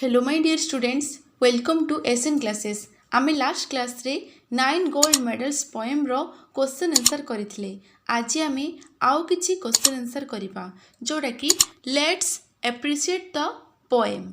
Hello my dear students, welcome to SN classes. आमे last class रे 9 gold medals poem रो question answer करथिले. आज आमे आउ किछि क्वेश्चन आंसर करिबा जोडा कि let's appreciate the poem.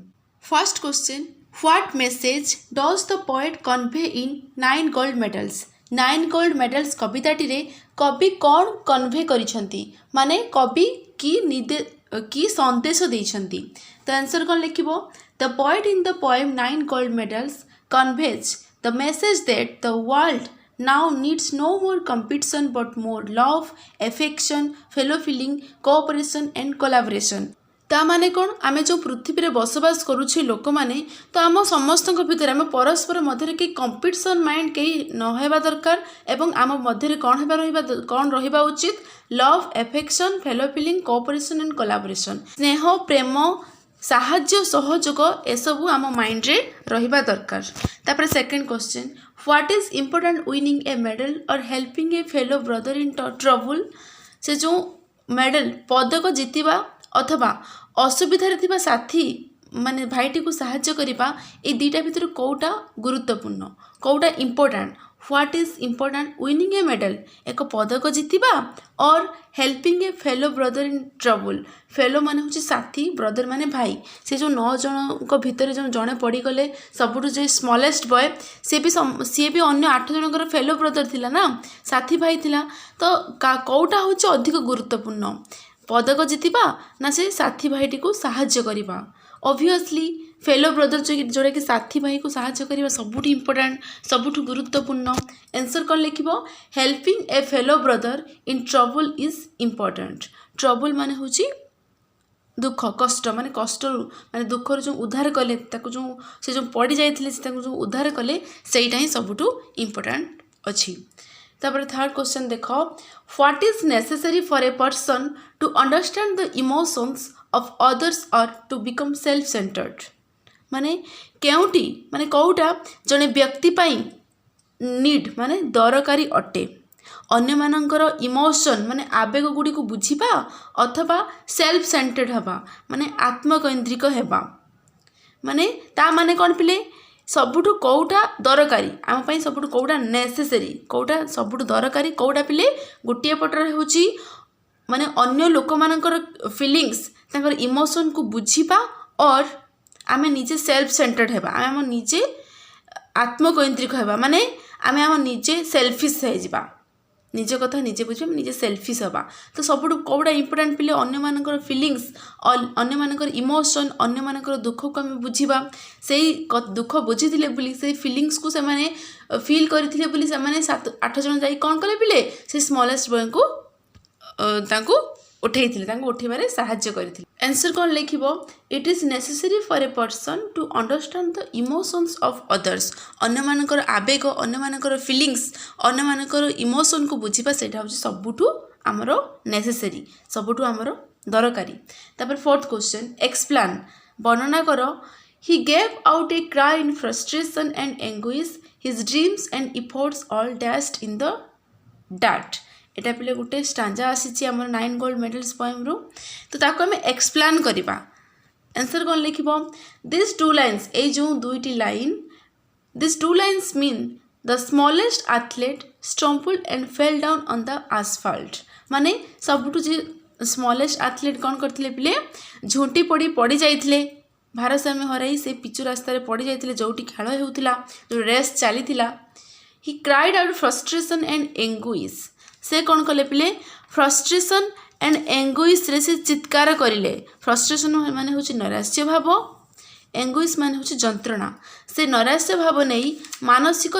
First question, what message does the poet convey in 9 gold medals. 9 gold medals कविताटी रे कवि कौन कन्वे करिसंती माने कवि की संदेश देइसंती. तो आंसर कौन लिखिबो. The poet in the poem 9 gold medals conveys the message that the world now needs no more competition but more love, affection, fellow feeling, cooperation and collaboration. ता माने कौन आमे जो पृथ्वी रे बसवास करूछि लोक माने तो आम समस्त भितर आम परस्पर मध्य के कंपिटिशन माइंड कहीं न हेबा दरकार एवं आम मध्य कौन रहिबा उचित love, affection, fellow feeling, cooperation and collaboration. स्नेह, प्रेम, साहाଯ୍ୟ सहयोग एसबू आम माइंड रे रहिबा दरकार. तापर second question, what is important winning a medal or helping a fellow brother in trouble. से जो मेडल पदक जितिबा अथवा असुविधार थिबा साथी माने भाईटी को साहाଯ୍य करिबा ए दुईटा भितर कोटा गुरुत्वपूर्ण कोटा important. What is important winning a medal एक पदक जितिबा or helping a fellow brother in trouble. Fellow माने होची साथी, ब्रदर माने भाई. से जो 9 जन को भितर जो जणे पड़ी गले सबुठु जे स्मॉलेस्ट बॉय सी भी अन्य 8 जनकर फेलो ब्रदर थिला ना, साथी भाई थिला. तो कोटा होची अधिक गुरुत्वपूर्ण पदक जितिबा ना से साथी भाईटी को साहाଯ୍य करिबा. ऑब्वियसली फेलो ब्रदर जोड़ा कि साथी भाई को साहाଯ୍य करिबा सबुठ इम्पोर्टेंट सबुठ गुरुत्वपूर्ण. आंसर कौन लिखिबो. Helping a fellow brother in trouble is important. Trouble माने होची दुख, कष्ट माने कष्ट माने दुखर जो उद्धार कले ताको जो से जो पड़ी जाइथिले से ताको जो उद्धार कले सेइटा ही सबुठु इम्पोर्टेंट अछि. तापर थर्ड क्वेश्चन देखो, what is necessary for a person to understand the emotions of others और टू बिकम सेल्फ सेंटर्ड. माने केउटी माने कौटा जने व्यक्ति पाई नीड माने दरकारी अटे अन्य मानकर इमोशन माने आवेग गुडी को बुझिबा अथवा सेल्फ सेंटर्ड हबा माने आत्मकेंद्रिक हेबा. माने ता माने कोन पिले सबुठु कौटा दरकारी आम पाई सबुठु कौटा नेसेसरी कौटा सबुठु दरकारी कौटा पिले गोटे पटर होची माने अन्य लोक मानकर फीलिंग्स तांकर इमोशन को बुझिबा और आमे निजे सेल्फ सेंटर्ड हेबा आमे निजे आत्मकेंद्रिक हेबा माने आमे आम निजे सेल्फिश हे जिबा निजे कथा निजे बुझिबा निजे सेल्फिश हेबा. तो सबुठु कौटा इंपोर्टेंट पिले अन्य मानकर फीलिंग्स अन्य मानकर इमोशन अन्य मानकर दुख को आमे बुझिबा सेही दुख बुझिथिले बुली से फीलिंग्स को से माने फील करथिले बुली से माने 7-8 जन जाई कोन कले पिले से स्मॉलेस्ट बॉय को तांको उठेइथिले तांको उठेबारे साहाଯ୍य करथिले. आंसर कौन लिखिबो. It is necessary for a person to understand the emotions of others. अन्य मानकर आवेग अन्य मानकर फीलिंग्स अन्य मानकर इमोशन को बुझिबा सेटा होची सबुठु हमरो नेसेसरी सबुठु हमरो दरकारी. तापर फोर्थ क्वेश्चन, एक्सप्लेन वर्णना करो. He gave out a cry in frustration and anguish, his dreams and efforts all dashed in the dart. एटा पिले गोटे स्टांजा आसीची हमर 9 गोल्ड मेडल्स पोएम रो. तो ताको हमें एक्सप्लेन करिबा. आंसर कौन लिखिबो. दिस टू लाइन्स ए जो दुईटी line this two lines mean the smallest athlete stumbled and fell down on the asphalt. माने सबुठु जे स्मॉलेस्ट एथलीट कौन करथिले पिले झुंटी पड़ी जाइथिले भारसाम्य हराई से पिचु रास्ता रे पड़ी जाइथिले जोटी खेल हेउथिला जो रेस चलीथिला. He cried out frustration and anguish. से कौन कले पिले फ्रस्ट्रेशन एंड एंग्विश रे से चित्कार करिले. फ्रस्ट्रेशन माने होची नैराश्य भाव, एंग्विश माने होची जंत्रणा. से नैराश्य भाव नहीं मानसिक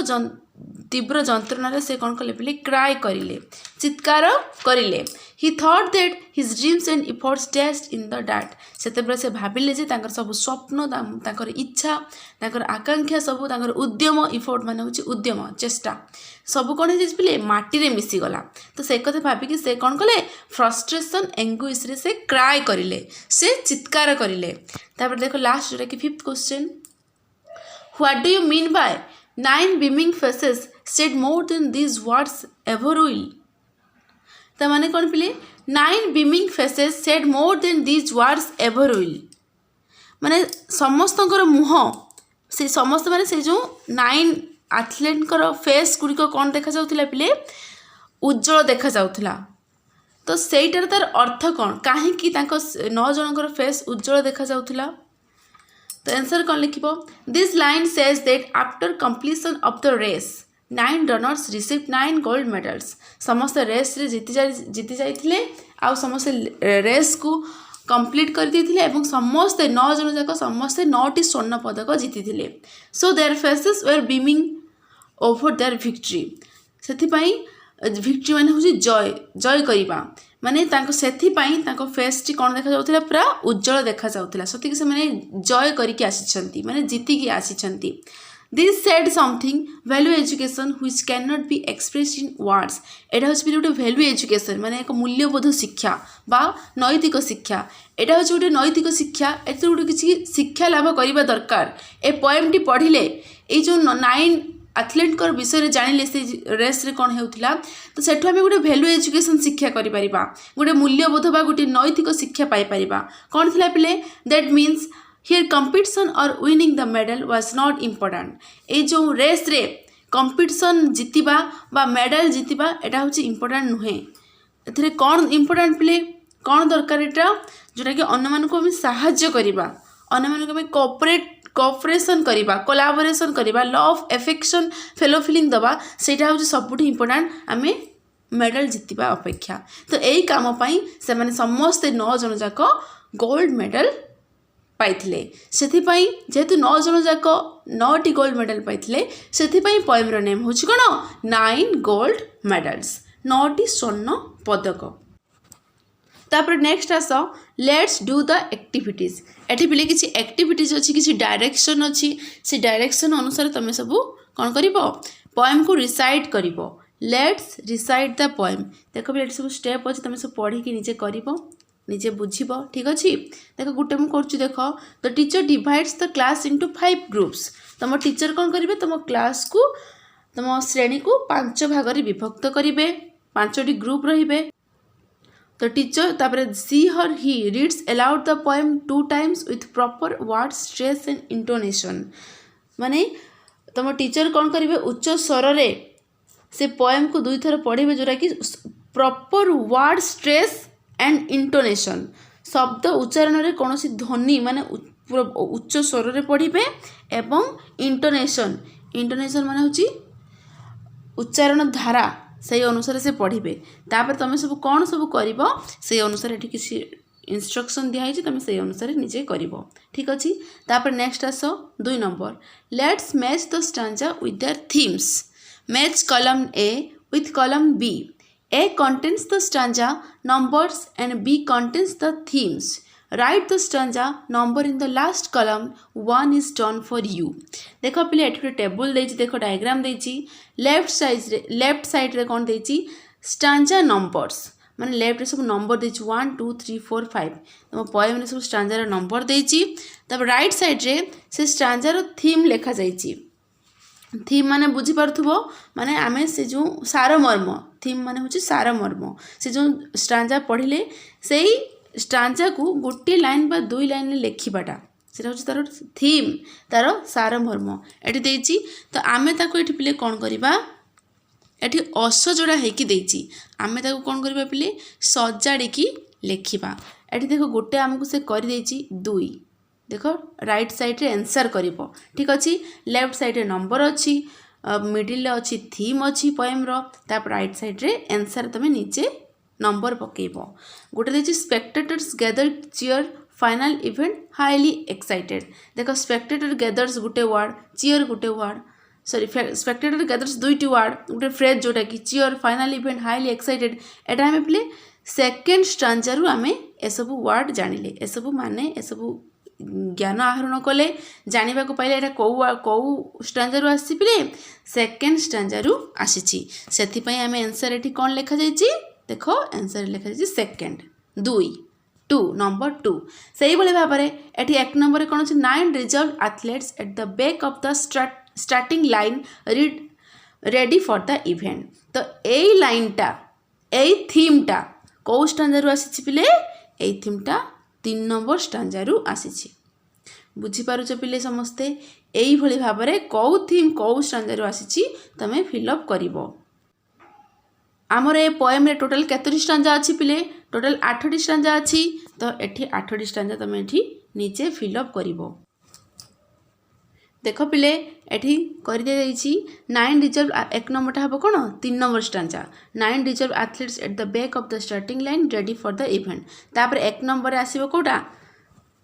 तीव्र जंत्रणा रे से कौन कले पिले क्राई करिले चित्कार करिले. He thought that his dreams and efforts dashed in the dirt. सेतेबरे से भाबिले जे तांकर सब स्वप्न तांकर इच्छा तांकर आकांक्षा सब तांकर उद्यम इफोर्ट माने होची उद्यम चेष्टा सब कौन है पिले माटी रे मिसी गला. तो से कथा भाबी कि से कौन कले फ्रस्ट्रेशन एंग्विश रे से क्राई करिले से चित्कार करिले. तापर देखो लास्ट जोटा कि fifth question, what do you mean by 9 beaming faces said more than these words ever will. ता माने कौन पिले 9 beaming faces said more than these words ever will. माने समस्तଙ୍କର मुह से समस्त माने से जो 9 एथलीटଙ୍କର फेस गुड़िक कौन देखा जाउथिला पिले उज्जवल देखा जाउथिला तो सेटार तार अर्थ कौन कहीं 9 जनकर फेस उज्जवल देखा जाउथिला तो आंसर कौन लिखिबो this line says that after completion of the race 9 runners received 9 gold medals समस्त रेस रे जीति जाइथिले आ समस्त रेस को कंप्लीट कर देथिले एवं समस्त 9 जन जाक समस्त 9टी स्वर्ण पदक जीति so their faces were beaming over their victory सेथि पई विक्ट्री माने होची जय जय करिबा माने सेथि पई फेस टी कोन देखा जाउथिला पूरा उज्जवल देखा जाउथिला सती कि से माने जय करिके आसीछंती माने जीति की आसीछंती this said something value education which can not be expressed in words एटा होची गोटे वैल्यू एजुकेशन माने एक मूल्यबोध शिक्षा बा नैतिक शिक्षा एटा होची गोटे नैतिक शिक्षा एते गोटे किछि शिक्षा लाभ करिबा दरकार ए पोएम टी पढिले ए जो 9 एथलीट विषय जानिले से रेस रे कौन होता तो सेठू आम गोटे वैल्यू एजुकेशन शिक्षा करें गोटे मूल्यबोध बा गोटे नैतिक शिक्षा पाइपर कौन थी पिले दैट मीन्स हियर कंपटीशन और winning the medal was not important ये जो रेस रे कंपटीशन जीतिबा बा मेडल जीतिबा एटा होची इम्पोर्टेंट नुहे एथरे कौन इम्पोर्टेंट पिले कौन दरकार एटा जोटा कि अन्य मानक हम साहाय्य करबा अन्य मानक हम कोऑपरेशन करबा कोलैबोरेशन करबा law of affection fellow feeling दबा सेटा होची सबुठी इम्पोर्टेंट आमे मेडल जीतिबा अपेक्षा तो यही काम पई से माने समस्त 9 जन जाक गोल्ड मेडल पाइथिले सेथिपई जेहेतु 9 जन जाक 9टी गोल्ड मेडल पाइथिले सेथिपई पोएम रो नेम होची कोन 9 गोल्ड मेडल्स 9टी स्वर्ण पदक तापर नेक्स्ट आस लेट्स डू द एक्टिविटीज एठी पिले किछि एक्टिविटीज अछि किछि डायरेक्शन अछि से डायरेक्शन अनुसार तमे सब कोन करिवो पोएम को रिसाइट करिवो लेट्स रिसाइट द पोएम देखो भी सब स्टेप अछि तमे सब पढी कि निजे करिवो निजे बुझिबो ठीक अछि देखो गुटे मु करछु देखो the teacher divides the class into 5 groups तम टीचर कोन करिवे तम क्लास को तम श्रेणी को 5 भाग रे विभक्त करिवे 5टी ग्रुप रहिबे तो टीचर तापर she her he reads aloud the poem 2 times with proper word stress and intonation माने तम टीचर कौन करिवे उच्च स्वर रे से पोएम को 2 थर पढ़िबे जोरा कि proper word stress and intonation शब्द उच्चारण रे कोनोसी ध्वनि माने उच्च स्वर रे पढ़िबे एवं इंटोनेशन इंटोनेशन माने होची उच्चारण धारा से अनुसार से पढ़िबे तापर तमे सब कौन सब करिवो से अनुसार एठी किसी इंस्ट्रक्शन दिया है तुम से अनुसार निजे करिवो ठीक अछि तापर नेक्स्ट आसो 2 number let's match the stanza with their themes match column A with column B A contains the stanza numbers and B contains the themes write the stanza number in the last column 1 is done for you देखो पिले एठी table देछि देखो diagram देछि left side रे कोन देछि stanza numbers माने left रे सब नंबर देछि 1 2 3 4 5 तम पोएम रे सब स्टांजा रे नंबर देछि तब राइट साइड रे से स्टांजा रो थीम लेखा जाइछि थीम माने बुझी पारथुबो माने आमे से जो सारमर्म थीम माने होछि सारमर्म से जो स्टांजा पढिले सेही स्टांजा को गोटे लाइन बा 2 लाइन लिखिबाटा सेटा होछि तार थीम तार सारमर्म एठी देछि तो आमे ताको एठी पिले कोन करिबा एठी अस जोड़ा हेकी देछि आमे ताको कोन करिबा पिले सजाडी की लेखिबा एठी देखो गोटे हमकु से करि देछि 2 देखो राइट साइड रे आंसर करिवो ठीक अछि लेफ्ट साइड रे नंबर अछि मिडिल रे अछि थीम अछि पोएम रो ताप राइट साइड रे आंसर तमे नीचे नंबर पकेइबो गोटे देछि spectators gather cheer final event highly excited देखो स्पेक्टेटर गैदर्स गोटे वर्ड चीयर गोटे वर्ड सॉरी स्पेक्टेटर गैदर्स 2टी वर्ड गोटे फ्रेज जोटा कि cheer final event highly excited एटा हमें पिले सेकंड स्टांजा रु हमें ए सब वर्ड जानिले ए सब माने ए सब ज्ञान आहरण कले जानिबा को पाइले एटा को स्टांजा रु आसी पिले सेकंड स्टांजा रु आसीची सेति पई हमें आंसर एठी कोन लेखा जाईची देखो आंसर लेखा जाईची सेकंड 2 नंबर 2 सही बोले भाबरे एठी 1 नंबर रे कोन अछि 9 reserve athletes at the back of the starting line read ready for the event तो एई लाइन टा एई थीम टा को स्टांजा रु आसीची पिले एई थीम टा 3 नंबर स्टांजा रु आसीची बुझीपारुच पिले समस्ते यही भली भाबरे कौ थीम कौ स्टांजारू आसीची तमे फिलअप करिवो। आमर ए पोएम रे टोटल केतोटी स्टांजा अछि पिले टोटल 8टी स्टांजा अछि तो एठी 8टी स्टांजा तमे एठी नीचे फिलअप करिवो। देख पिले एठी कर दे जाइछि 9 रिजर्व एक नंबरटा हबो कोन 3 number stanza 9 reserve athletes at the back of the starting line ready for the event. तापर एक नंबर रे आसीबो कोटा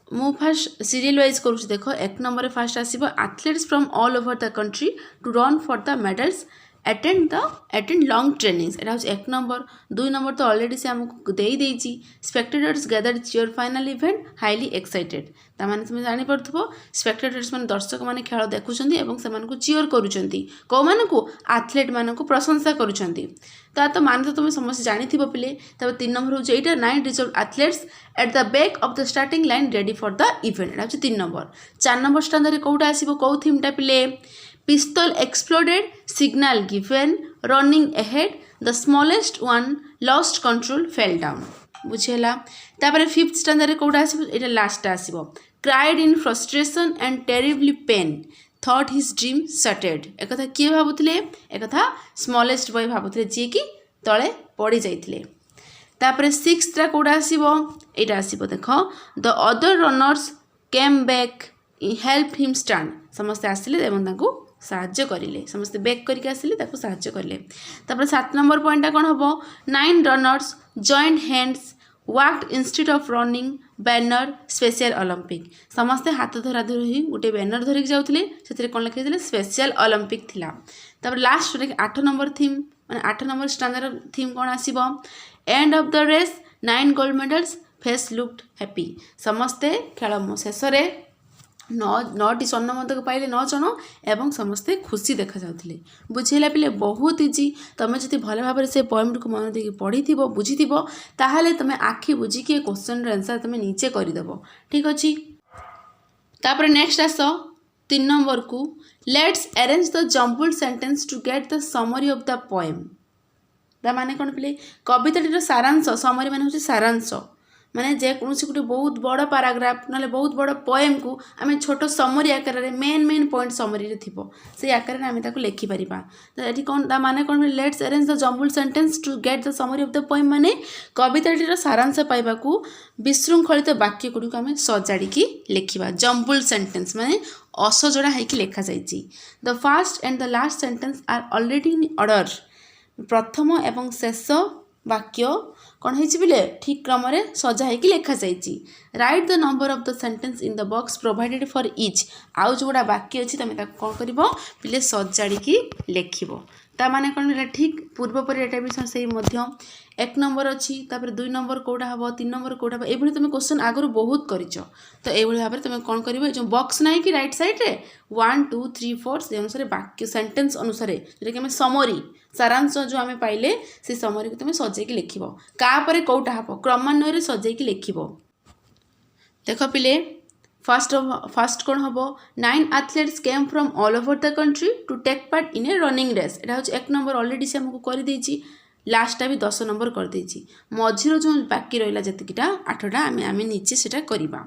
मु फर्स्ट सीरियल वाइज करूछि। देखो एक नंबर रे फर्स्ट आसीबो athletes from all over the country to run for the medals attend long trainings एटा होछि एक नंबर। 2 नंबर तो ऑलरेडी से हमको देई देइछि spectators gather cheer final event highly excited. ता माने तुम जानि परथबो स्पेक्टेटर्स माने दर्शक माने खेल देखुछन्ती एवं से मानको चियर करूछन्ती को मानको एथलीट मानको प्रशंसा करूछन्ती। तो मान तो तुम समस्त जानिथिबो पिले। तब 3 नंबर होछि एटा 9 reserve athletes at the back of the starting line ready for the event एटा होछि 3 नंबर। 4 नंबर स्टांडा रे कोउटा आसीबो को थीमटा पिले Pistol exploded, signal given, running ahead, the smallest one lost control, fell down। बुझेला। तापर 5th स्टैंडर्ड रे कोडा आसीबो एटा last आसीबो cried in frustration and terribly pain, thought his dream shattered। एकथा किए भाबुतले एकथा स्मॉलेस्ट बॉय भाबुतले जे कि तळे पड़ी जाइतले। तापर 6th रा कोडा आसीबो एटा आसीबो देखो the other runners came back helped him stand। समस्त आसिले एवं तांको साहाଯ୍ୟ करिले समस्त बैक करके आसिले ताको साहाଯ୍य करले। तापर 7 नंबर पॉइंटटा कोन हबो 9 runners joint hands worked instead of running banner special Olympic. समस्त हाथ धरा धरि गोटे बैनर धरिक जाउतले सेतरे कोन लिखिले स्पेशल ओलंपिक थिला। तापर लास्ट रे 8 नंबर थीम माने 8 नंबर स्टैंडर्ड थीम कोन आसीबो end of the race 9 gold medals face looked happy. समस्त खेल शेष रे 9टी स्वर्ण पदक पाइले 9 जन एवं समस्ते खुशी देखा जाउथिले। बुझेला पिले बहुत इजी। तमे जति भले भाबरे से पोएम को मन देकी पढिथिबो बुझिथिबो ताहाले तमे आखि बुझी के क्वेश्चन रे आंसर तमे नीचे करि देबो। ठीक अछि। तापर नेक्स्ट आसो 3 नंबर को let's arrange the jumbled sentence to get the summary of the poem. दा माने कोन पिले कविताटीर सारांश समरी माने होछि सारांश माने जे कोनसी गोटे बहुत बड़ पैराग्राफ ना बहुत बड़ पोएम को आम छोट समरी आकार में मेन पॉइंट समरी रे थिबो से आकार में आम ताको लिखि परिबा। तो एठी कोन दा माने कोन let's arrange the jumbled sentence to get the summary of the poem माने कविताटीर सारांश पाइबा को विशृंखलित वाक्य गुडी को आम सजाड़ी की लिखिबा। जम्बल्ड सेंटेंस माने असजड़ा है कि लिखा जाइछि। The first and the last sentence are already in order. प्रथम एवं शेष वाक्य कौन है ठीक क्रम में सजा है कि लिखा जाइए। Right the number of the sentence in the box provided for each. आउ जो गुड़ा बाकी अच्छी तुम कौन कर पिले सजाड़ी की लिख ता माने कौन ठीक पूर्व पर एटा भी से एक नंबर अच्छी 2 नंबर कौटा हम 3 नंबर कौटा हम ये तुम क्वेश्चन आगु बहुत कर तो ये भाव में तुम कौन कर जो बॉक्स ना कि राइट साइड रे 1 2 3 4 से अनुसार वाक्य सेंटेंस अनुसार जोटा कि समरी सारांश जो आम पाइले से समरी को तुम सजेकी लिख कापर कौटा हम क्रमान्वय सजेकी लिख। देख पिले फर्स्ट कौन हम 9 athletes came from all over the country to take part in a running race. यहाँ हूँ 1 नंबर ऑलरेडी से आमको कर देछि लास्टा भी 10 नंबर कर देछि मझीर जो बाकी रहा जितकीटा 8टा आम नीचे से करवा।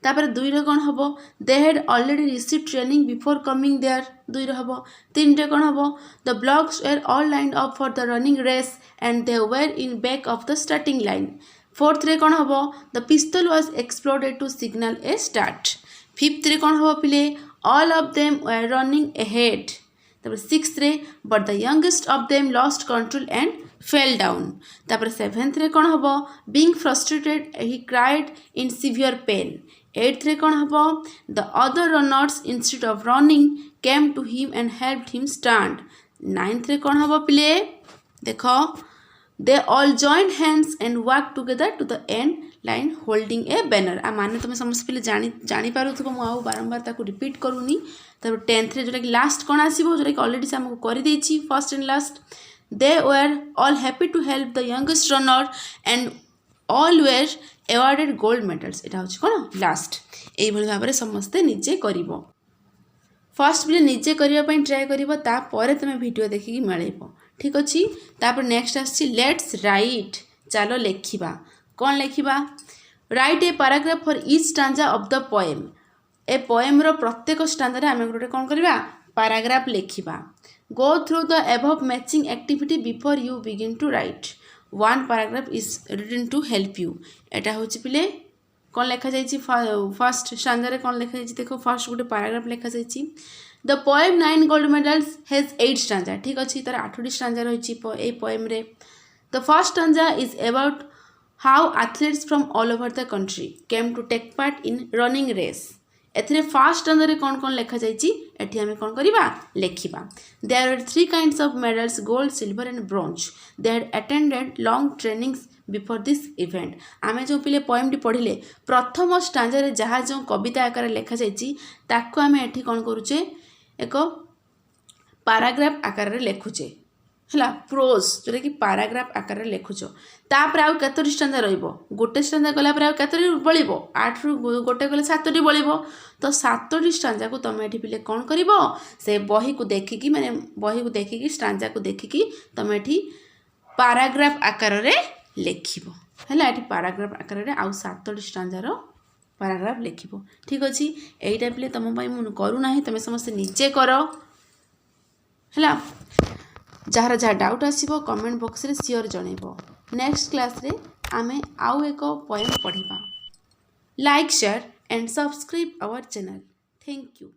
तापर 2 रे कौन हम they had already receive training before coming there 2 रे हम। 3 रे कौन हम the blocks were all lined up for the running race and they were in back of the starting line. 4th रे कौन हम the pistol was exploded to signal a start. 5th रे कौन हम पिले all of them were running ahead. तापर 6th रे but the youngest of them lost control and fell down. तापर 7th रे कौन हम being frustrated he cried in severe pain. 8th रे कौन हम the other runners instead of running came to him and helped him stand. 9th रे कौन हम पिले देखो they all joined hands and work together to the end line holding a banner. आ माने तुम समस्त पिले जानी पारुथबो मु आउ बारंबार ताको रिपीट करूनी। तब 10th रे जोटा कि लास्ट कौन आसीबो जोटा कि ऑलरेडी से हमको कर देछि first and last they were all happy to help the youngest runner and all were awarded gold medals. एटा होछि कोन लास्ट एई भली भाबरे समस्ते निजे करिवो। फर्स्ट पिले निजे करिवा पई ट्राई करिवो तापर तुम वीडियो देखिकी मिलैबो। ठीक अच्छी। तापर नेक्स्ट आछि लेट्स राइट चलो लिखिबा। कौन लिखिबा write a paragraph for each stanza of the poem. ए पोएम रो प्रत्येक स्टांजा रे आमे गोटे कोन करबा पैराग्राफ लिखिबा go through the above matching activity before you begin to write one paragraph is written to help you एटा होची पिले कौन लिखा जाइए फर्स्ट स्टांजा रे कौन लिखा जाइए देखो फर्स्ट गोटे पैराग्राफ लिखा जाइए the poem 9 gold medals has 8 stanza ठीक अच्छे तार 8टी स्टांजा रही ए पोएम रे the first stanza is about how athletes from all over the country came to take part in running race एथिरे फर्स्ट स्टांजा रे कौन कौन लिखा जाइए एठी आमे कौन करिबा लेखिबा there are 3 kinds of medals gold silver and bronze they had attended long trainings before this event आमे जो पिले पोएम टी पढ़िले प्रथम स्टांजा रे जहाँ जो कविता आकार लिखा जाइए ताको आमे एठी कौन करूचे एक पैराग्राफ आकार रे लिखुचे हला प्रोज जोटा कि पैराग्राफ आकार रे लिखुछ तापर आउ केतोटी स्टांजा रहिबो गोटे स्टांजा गला पर आउ केतोटी बळिबो 8 रु गोटे गले 7टी बळिबो तो 7टी स्टांजा को तमे एठी पिले कोन करिवो से बही को देखिकी माने बही को देखिकी स्टांजा को देखिकी तमे एठी पैराग्राफ आकार रे लिखिबो हला एठी पैराग्राफ आकार रे आउ 7टी स्टांजा रो पैराग्राफ लिखिबो ठीक अछि एइटा पिले तम पई मु करू नाही तमे समस्त निजे करो हला जार जहाँ डाउट आसो कमेंट बॉक्स रे सियोर जनइब नेक्स्ट क्लास रे आमे आउ एक पोएम पढ़िबा like share and subscribe our channel thank you.